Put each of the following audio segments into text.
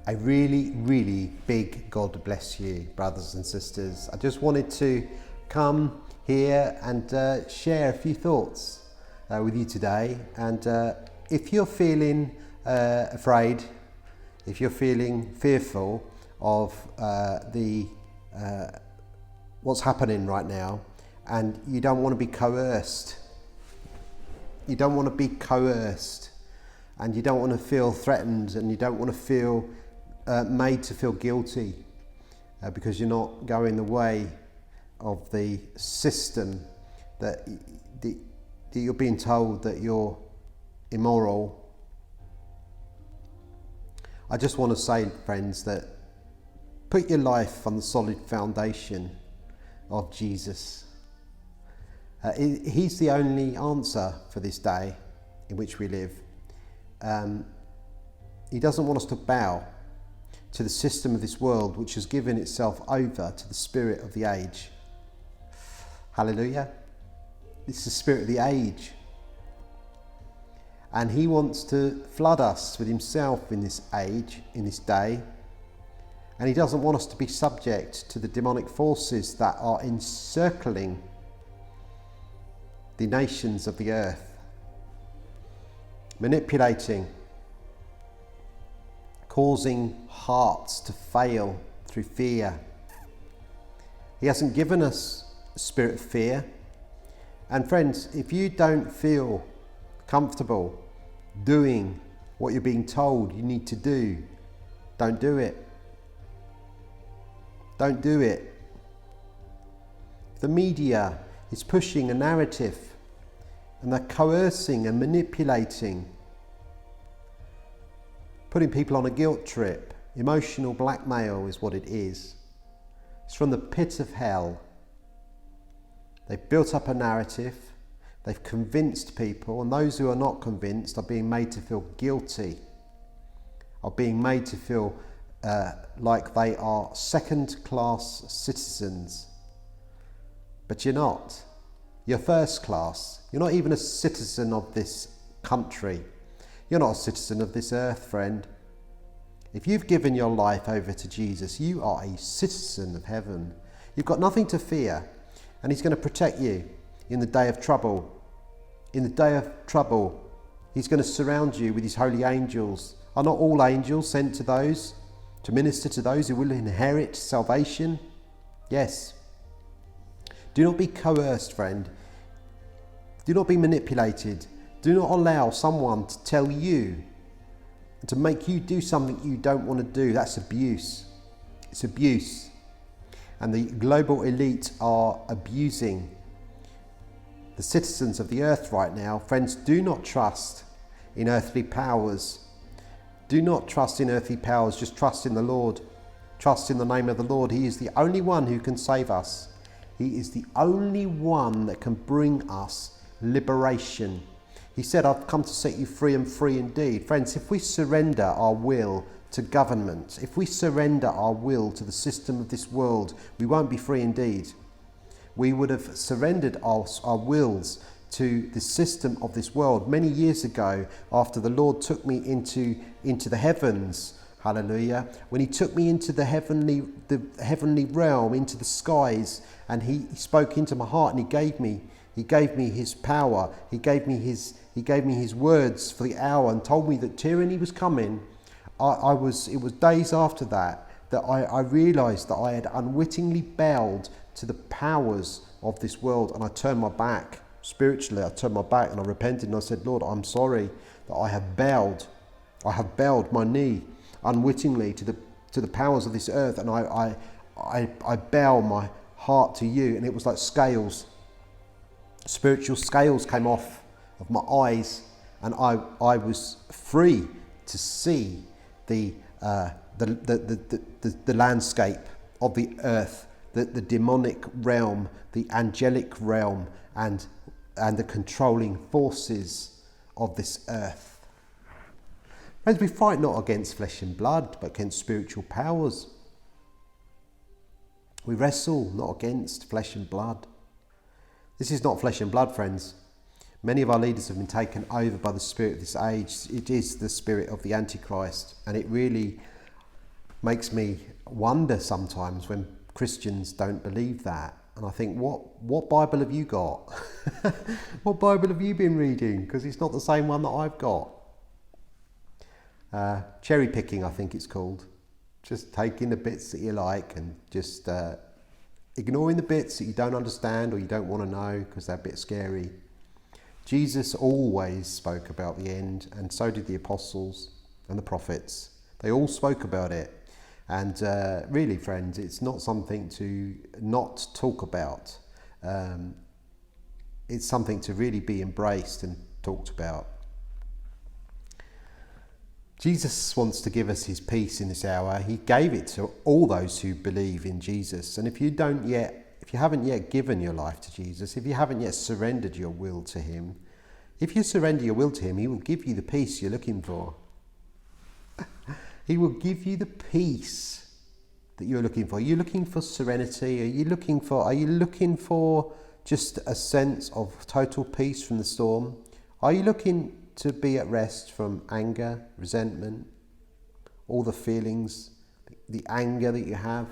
A really, really big God bless you, brothers and sisters. I just wanted to come here and share a few thoughts with you today. And if you're feeling afraid, if you're feeling fearful of what's happening right now, and you don't want to be coerced, and you don't want to feel threatened, and you don't want to feel made to feel guilty because you're not going the way of the system that you're being told that you're immoral. I just want to say, friends, that put your life on the solid foundation of Jesus. He's the only answer for this day in which we live. He doesn't want us to bow to the system of this world, which has given itself over to the spirit of the age. Hallelujah. It's the spirit of the age. And he wants to flood us with himself in this age, in this day. And he doesn't want us to be subject to the demonic forces that are encircling the nations of the earth, manipulating, causing hearts to fail through fear. He hasn't given us a spirit of fear. And friends, if you don't feel comfortable doing what you're being told you need to do, don't do it. Don't do it. The media is pushing a narrative, and they're coercing and manipulating, putting people on a guilt trip. Emotional blackmail is what it is. It's from the pit of hell. They've built up a narrative. They've convinced people, and those who are not convinced are being made to feel guilty, are being made to feel like they are second-class citizens. But you're not. You're first class. You're not even a citizen of this country. You're not a citizen of this earth, friend. If you've given your life over to Jesus, you are a citizen of heaven. You've got nothing to fear, and he's going to protect you in the day of trouble. In the day of trouble, he's going to surround you with his holy angels. Are not all angels sent to those, to minister to those who will inherit salvation? Yes. Do not be coerced, friend. Do not be manipulated. Do not allow someone to tell you and to make you do something you don't want to do. That's abuse. It's abuse. And the global elite are abusing the citizens of the earth right now. Friends, do not trust in earthly powers. Do not trust in earthly powers. Just trust in the Lord. Trust in the name of the Lord. He is the only one who can save us. He is the only one that can bring us liberation. He said, I've come to set you free, and free indeed. Friends, if we surrender our will to government, if we surrender our will to the system of this world, we won't be free indeed. We would have surrendered our wills to the system of this world many years ago, after the Lord took me into the heavens. Hallelujah. When he took me into the heavenly realm, into the skies, and he spoke into my heart, and he gave me his power. He gave me his words for the hour, and told me that tyranny was coming. It was days after that I realised that I had unwittingly bowed to the powers of this world, and I turned my back spiritually. I turned my back and I repented, and I said, Lord, I'm sorry that I have bowed my knee unwittingly to the powers of this earth, and I bow my heart to you. And it was like scales, spiritual scales came off of my eyes, and I was free to see the landscape of the earth, the demonic realm, the angelic realm, and the controlling forces of this earth. Friends, we fight not against flesh and blood, but against spiritual powers. We wrestle not against flesh and blood. This is not flesh and blood, friends. Many of our leaders have been taken over by the spirit of this age. It is the spirit of the Antichrist, and it really makes me wonder sometimes when Christians don't believe that. And I think, what Bible have you got? What Bible have you been reading? Because it's not the same one that I've got. Cherry picking, I think it's called. Just taking the bits that you like and just ignoring the bits that you don't understand or you don't want to know because they're a bit scary. Jesus always spoke about the end, and so did the apostles and the prophets. They all spoke about it. And really, friends, it's not something to not talk about. It's something to really be embraced and talked about. Jesus wants to give us his peace in this hour. He gave it to all those who believe in Jesus. And if you haven't yet given your life to Jesus, if you haven't yet surrendered your will to him, if you surrender your will to him, he will give you the peace you're looking for. He will give you the peace that you're looking for. Are you looking for serenity? Are you looking for just a sense of total peace from the storm? Are you looking to be at rest from anger, resentment, all the feelings, the anger that you have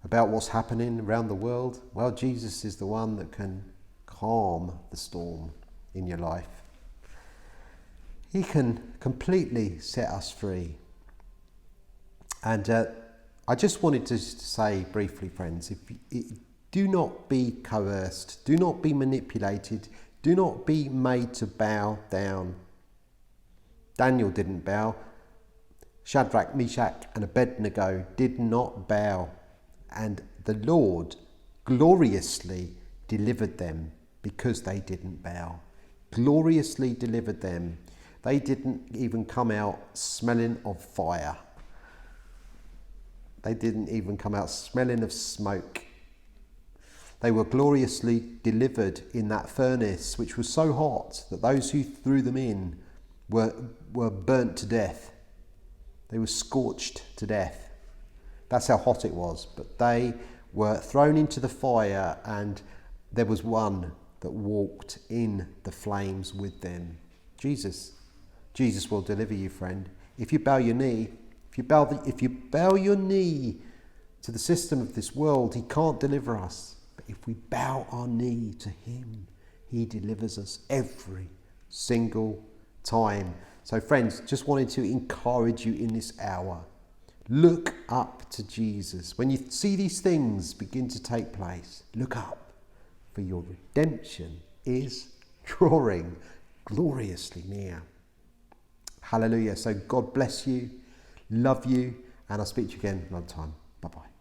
about what's happening around the world? Well, Jesus is the one that can calm the storm in your life. He can completely set us free. And I just wanted to say briefly, friends, do not be coerced, do not be manipulated, do not be made to bow down. Daniel didn't bow. Shadrach, Meshach and Abednego did not bow. And the Lord gloriously delivered them because they didn't bow. Gloriously delivered them. They didn't even come out smelling of fire. They didn't even come out smelling of smoke. They were gloriously delivered in that furnace, which was so hot that those who threw them in were burnt to death. They were scorched to death. That's how hot it was. But they were thrown into the fire, and there was one that walked in the flames with them. Jesus will deliver you, friend. If you bow your knee, if you bow your knee to the system of this world, he can't deliver us. But if we bow our knee to him, he delivers us every single time. So friends, just wanted to encourage you in this hour. Look up to Jesus. When you see these things begin to take place, look up, for your redemption is drawing gloriously near. Hallelujah. So God bless you, love you, and I'll speak to you again another time. Bye-bye.